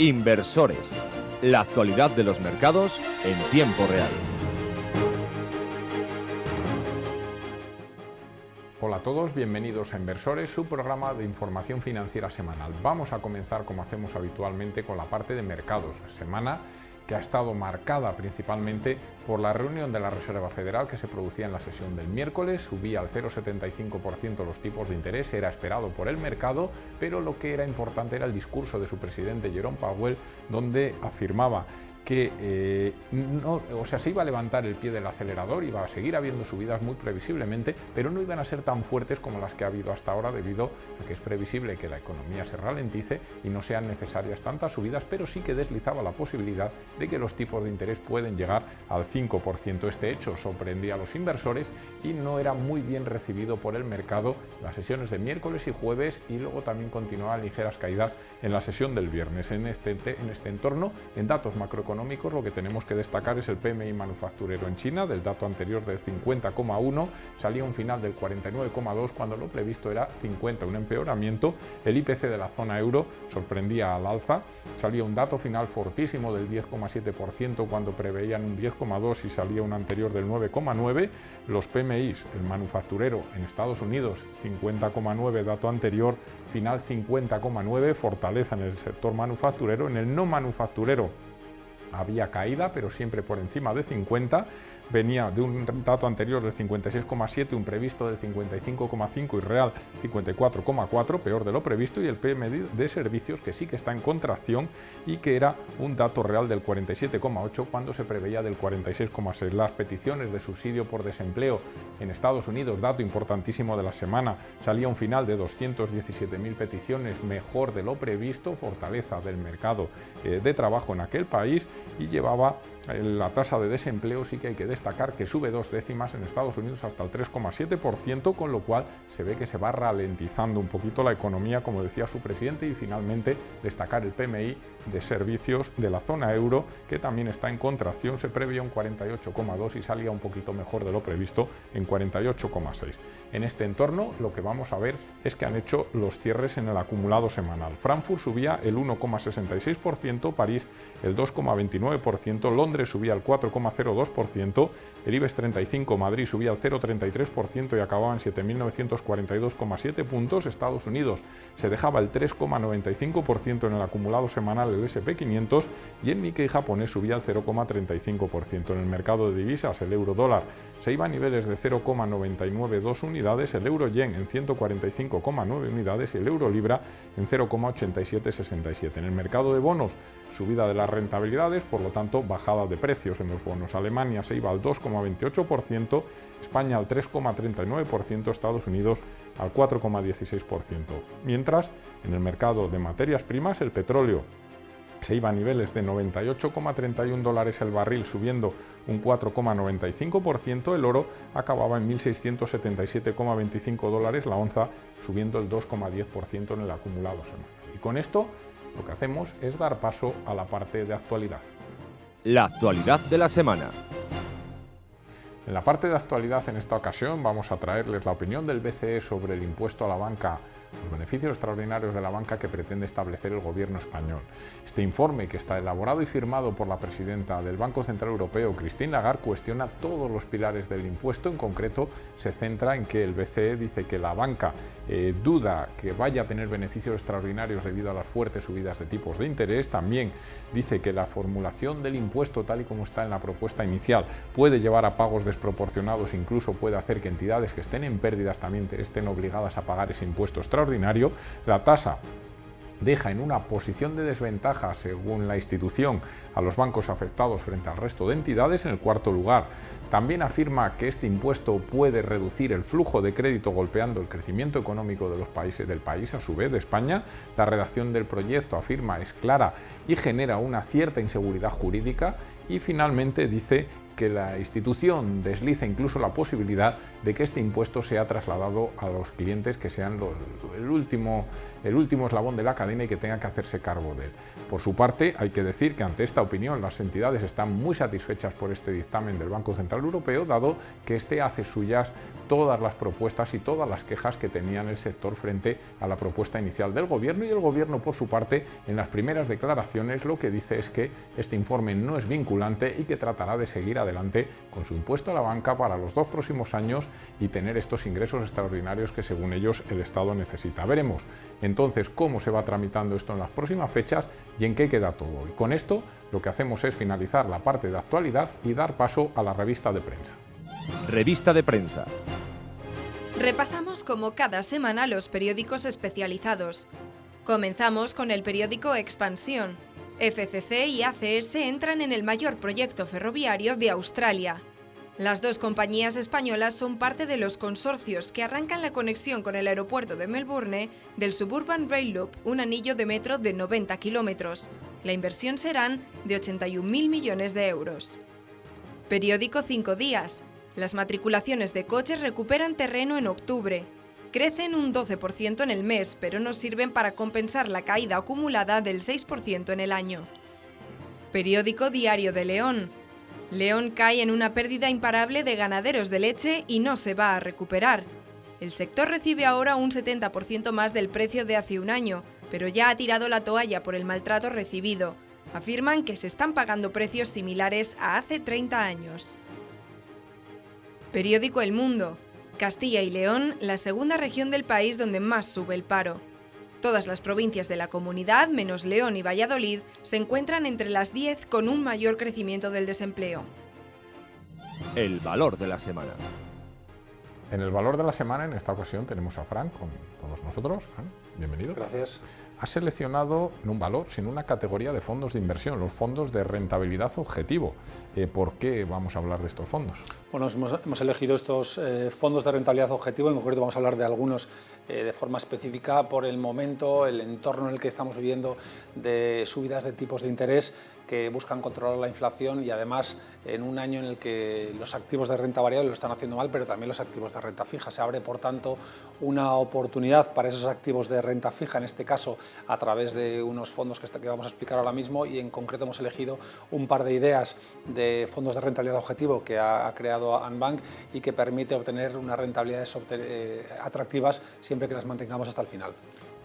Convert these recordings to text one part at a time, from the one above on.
Inversores. La actualidad de los mercados en tiempo real. Hola a todos, bienvenidos a Inversores, su programa de información financiera semanal. Vamos a comenzar, como hacemos habitualmente, con la parte de mercados. La semana que ha estado marcada principalmente por la reunión de la Reserva Federal que se producía en la sesión del miércoles. Subía al 0,75% los tipos de interés, era esperado por el mercado, pero lo que era importante era el discurso de su presidente Jerome Powell, donde afirmaba que se iba a levantar el pie del acelerador, iba a seguir habiendo subidas muy previsiblemente, pero no iban a ser tan fuertes como las que ha habido hasta ahora, debido a que es previsible que la economía se ralentice y no sean necesarias tantas subidas, pero sí que deslizaba la posibilidad de que los tipos de interés pueden llegar al 5%. Este hecho sorprendía a los inversores y no era muy bien recibido por el mercado en las sesiones de miércoles y jueves, y luego también continuaban ligeras caídas en la sesión del viernes. En este entorno, en datos macroeconómicos, lo que tenemos que destacar es el PMI manufacturero en China. Del dato anterior del 50,1 salía un final del 49,2 cuando lo previsto era 50, un empeoramiento. El IPC de la zona euro sorprendía al alza, salía un dato final fortísimo del 10,7% cuando preveían un 10,2 y salía un anterior del 9,9. Los PMIs, el manufacturero en Estados Unidos 50,9, dato anterior, final 50,9, fortaleza en el sector manufacturero. En el no manufacturero había caída, pero siempre por encima de 50, venía de un dato anterior del 56,7, un previsto del 55,5 y real 54,4, peor de lo previsto, y el PMI de servicios, que sí que está en contracción y que era un dato real del 47,8 cuando se preveía del 46,6. Las peticiones de subsidio por desempleo en Estados Unidos, dato importantísimo de la semana, salía un final de 217.000 peticiones, mejor de lo previsto, fortaleza del mercado de trabajo en aquel país, y llevaba la tasa de desempleo, sí que hay que destacar que sube 2 décimas en Estados Unidos hasta el 3,7%, con lo cual se ve que se va ralentizando un poquito la economía, como decía su presidente. Y finalmente destacar el PMI de servicios de la zona euro, que también está en contracción, se preveía un 48,2 y salía un poquito mejor de lo previsto en 48,6. En este entorno lo que vamos a ver es que han hecho los cierres en el acumulado semanal. Frankfurt subía el 1,66%, París el 2,29%, Londres subía el 4,02%, el IBEX 35 Madrid subía el 0,33% y acababa en 7.942,7 puntos. Estados Unidos se dejaba el 3,95% en el acumulado semanal el S&P 500 y el Nikkei japonés subía el 0,35%. En el mercado de divisas, el euro dólar se iba a niveles de 0,992 unidades, el euro yen en 145,9 unidades y el euro libra en 0,8767. En el mercado de bonos, subida de las rentabilidades, por lo tanto bajada de precios en los bonos. Alemania se iba al 2,28%, España al 3,39%, Estados Unidos al 4,16%. Mientras, en el mercado de materias primas, el petróleo se iba a niveles de $98,31 el barril, subiendo un 4,95%, el oro acababa en $1.677,25 la onza, subiendo el 2,10% en el acumulado semanal. Y con esto lo que hacemos es dar paso a la parte de actualidad. La actualidad de la semana. En la parte de actualidad, en esta ocasión, vamos a traerles la opinión del BCE sobre el impuesto a la banca, los beneficios extraordinarios de la banca que pretende establecer el gobierno español. Este informe, que está elaborado y firmado por la presidenta del Banco Central Europeo, Christine Lagarde, cuestiona todos los pilares del impuesto. En concreto, se centra en que el BCE dice que la banca duda que vaya a tener beneficios extraordinarios debido a las fuertes subidas de tipos de interés. También dice que la formulación del impuesto, tal y como está en la propuesta inicial, puede llevar a pagos desproporcionados, incluso puede hacer que entidades que estén en pérdidas también estén obligadas a pagar ese impuesto extraordinario. La tasa deja en una posición de desventaja, según la institución, a los bancos afectados frente al resto de entidades. En el cuarto lugar, también afirma que este impuesto puede reducir el flujo de crédito, golpeando el crecimiento económico de los países del país, a su vez de España. La redacción del proyecto, afirma, es clara y genera una cierta inseguridad jurídica. Y finalmente dice que la institución desliza incluso la posibilidad de que este impuesto sea trasladado a los clientes, que sean el último eslabón de la cadena y que tenga que hacerse cargo de él. Por su parte, hay que decir que ante esta opinión las entidades están muy satisfechas por este dictamen del Banco Central Europeo, dado que este hace suyas todas las propuestas y todas las quejas que tenían el sector frente a la propuesta inicial del Gobierno, y el Gobierno, por su parte, en las primeras declaraciones lo que dice es que este informe no es vinculante y que tratará de seguir adelante con su impuesto a la banca para los 2 próximos años y tener estos ingresos extraordinarios que, según ellos, el Estado necesita. Veremos entonces cómo se va tramitando esto en las próximas fechas y en qué queda todo. Y con esto lo que hacemos es finalizar la parte de actualidad y dar paso a la revista de prensa. Revista de prensa. Repasamos como cada semana los periódicos especializados. Comenzamos con el periódico Expansión. FCC y ACS entran en el mayor proyecto ferroviario de Australia. Las 2 compañías españolas son parte de los consorcios que arrancan la conexión con el aeropuerto de Melbourne del Suburban Rail Loop, un anillo de metro de 90 kilómetros. La inversión serán de 81.000 millones de euros. Periódico 5 días. Las matriculaciones de coches recuperan terreno en octubre. Crecen un 12% en el mes, pero no sirven para compensar la caída acumulada del 6% en el año. Periódico Diario de León. León cae en una pérdida imparable de ganaderos de leche y no se va a recuperar. El sector recibe ahora un 70% más del precio de hace un año, pero ya ha tirado la toalla por el maltrato recibido. Afirman que se están pagando precios similares a hace 30 años. Periódico El Mundo. Castilla y León, la segunda región del país donde más sube el paro. Todas las provincias de la comunidad, menos León y Valladolid, se encuentran entre las 10 con un mayor crecimiento del desempleo. El valor de la semana. En el valor de la semana, en esta ocasión, tenemos a Fran con todos nosotros. Fran, bienvenido. Gracias. Ha seleccionado no un valor, sino una categoría de fondos de inversión, los fondos de rentabilidad objetivo. ¿Por qué vamos a hablar de estos fondos? Bueno, hemos elegido estos fondos de rentabilidad objetivo, en concreto vamos a hablar de algunos de forma específica por el momento, el entorno en el que estamos viviendo de subidas de tipos de interés que buscan controlar la inflación y además en un año en el que los activos de renta variable lo están haciendo mal, pero también los activos de renta fija. Se abre, por tanto, una oportunidad para esos activos de renta fija, en este caso a través de unos fondos que vamos a explicar ahora mismo, y en concreto hemos elegido un par de ideas de fondos de rentabilidad objetivo que ha creado Anbank y que permite obtener unas rentabilidades atractivas siempre que las mantengamos hasta el final.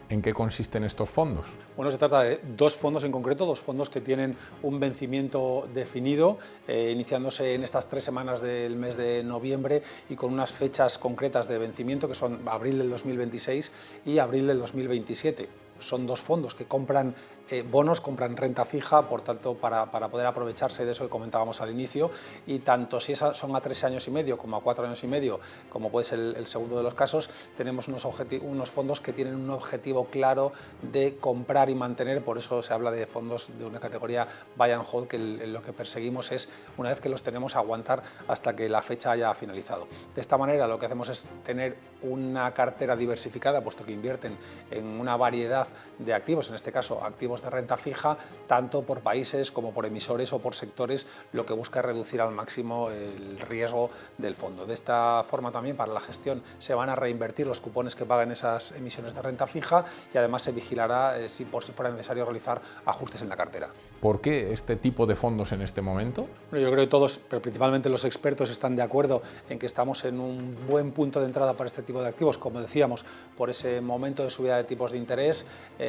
¿En qué consisten estos fondos? Bueno, se trata de 2 fondos en concreto, 2 fondos que tienen un vencimiento definido, iniciándose en estas 3 semanas del mes de noviembre y con unas fechas concretas de vencimiento que son abril del 2026 y abril del 2027. Son 2 fondos que compran bonos, compran renta fija, por tanto, para poder aprovecharse de eso que comentábamos al inicio, y tanto si son a 3 años y medio como a 4 años y medio, como puede ser el segundo de los casos, tenemos unos fondos que tienen un objetivo claro de comprar y mantener. Por eso se habla de fondos de una categoría buy and hold, que lo que perseguimos es, una vez que los tenemos, aguantar hasta que la fecha haya finalizado. De esta manera lo que hacemos es tener una cartera diversificada, puesto que invierten en una variedad de activos, en este caso activos de renta fija, tanto por países como por emisores o por sectores, lo que busca es reducir al máximo el riesgo del fondo. De esta forma también, para la gestión, se van a reinvertir los cupones que pagan esas emisiones de renta fija y además se vigilará si fuera necesario realizar ajustes en la cartera. ¿Por qué este tipo de fondos en este momento? Bueno, yo creo que todos, pero principalmente los expertos, están de acuerdo en que estamos en un buen punto de entrada para este tipo de activos, como decíamos, por ese momento de subida de tipos de interés,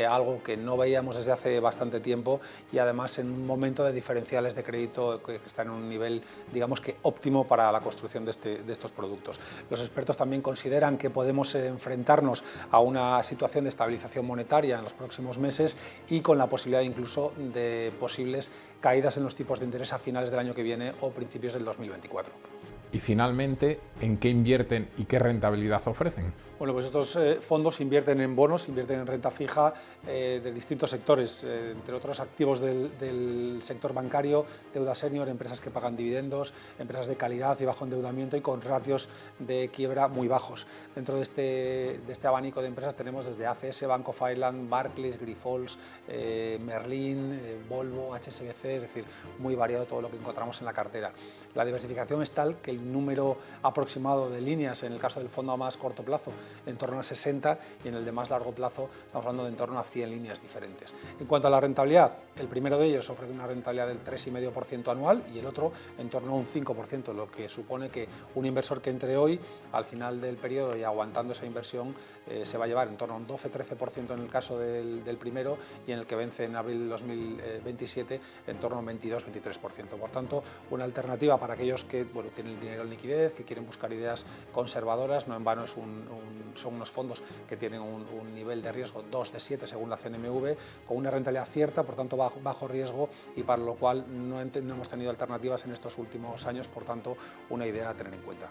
algo que no veíamos desde hace bastante tiempo, y además en un momento de diferenciales de crédito que están en un nivel, digamos que óptimo para la construcción de estos productos. Los expertos también consideran que podemos enfrentarnos a una situación de estabilización monetaria en los próximos meses y con la posibilidad incluso de posibles caídas en los tipos de interés a finales del año que viene o principios del 2024. Y finalmente, ¿en qué invierten y qué rentabilidad ofrecen? Bueno, pues estos fondos invierten en bonos, invierten en renta fija de distintos sectores, entre otros activos del sector bancario, deuda senior, empresas que pagan dividendos, empresas de calidad y bajo endeudamiento y con ratios de quiebra muy bajos. Dentro de este abanico de empresas tenemos desde ACS, Bank of Ireland, Barclays, Grifols, Merlin, Volvo, HSBC, es decir, muy variado todo lo que encontramos en la cartera. La diversificación es tal que el número aproximado de líneas, en el caso del fondo a más corto plazo, en torno a 60, y en el de más largo plazo estamos hablando de en torno a 100 líneas diferentes. En cuanto a la rentabilidad, el primero de ellos ofrece una rentabilidad del 3,5% anual y el otro en torno a un 5%, lo que supone que un inversor que entre hoy, al final del periodo y aguantando esa inversión, se va a llevar en torno a un 12-13% en el caso del primero, y en el que vence en abril de 2027 en torno a un 22-23%. Por tanto, una alternativa para aquellos que tienen el dinero en liquidez, que quieren buscar ideas conservadoras. No en vano son unos fondos que tienen un nivel de riesgo 2 de 7 según la CNMV, con una rentabilidad cierta, por tanto bajo riesgo, y para lo cual no hemos tenido alternativas en estos últimos años, por tanto una idea a tener en cuenta.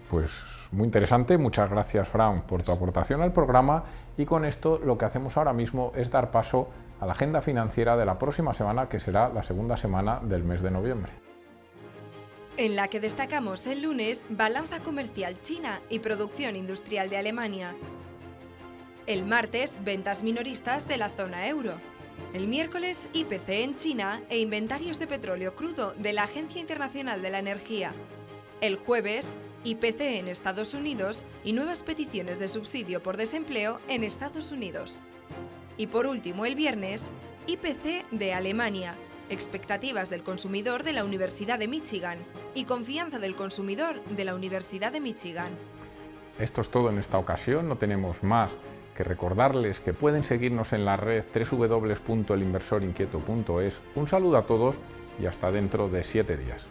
Pues muy interesante, muchas gracias, Fran, por tu aportación al programa, y con esto lo que hacemos ahora mismo es dar paso a la agenda financiera de la próxima semana, que será la segunda semana del mes de noviembre. En la que destacamos el lunes balanza comercial China y producción industrial de Alemania. El martes, ventas minoristas de la zona euro. El miércoles, IPC en China e inventarios de petróleo crudo de la Agencia Internacional de la Energía. El jueves, IPC en Estados Unidos y nuevas peticiones de subsidio por desempleo en Estados Unidos. Y por último, el viernes, IPC de Alemania, expectativas del consumidor de la Universidad de Michigan y confianza del consumidor de la Universidad de Michigan. Esto es todo en esta ocasión, no tenemos más que recordarles que pueden seguirnos en la red www.elinversorinquieto.es. Un saludo a todos y hasta dentro de 7 días.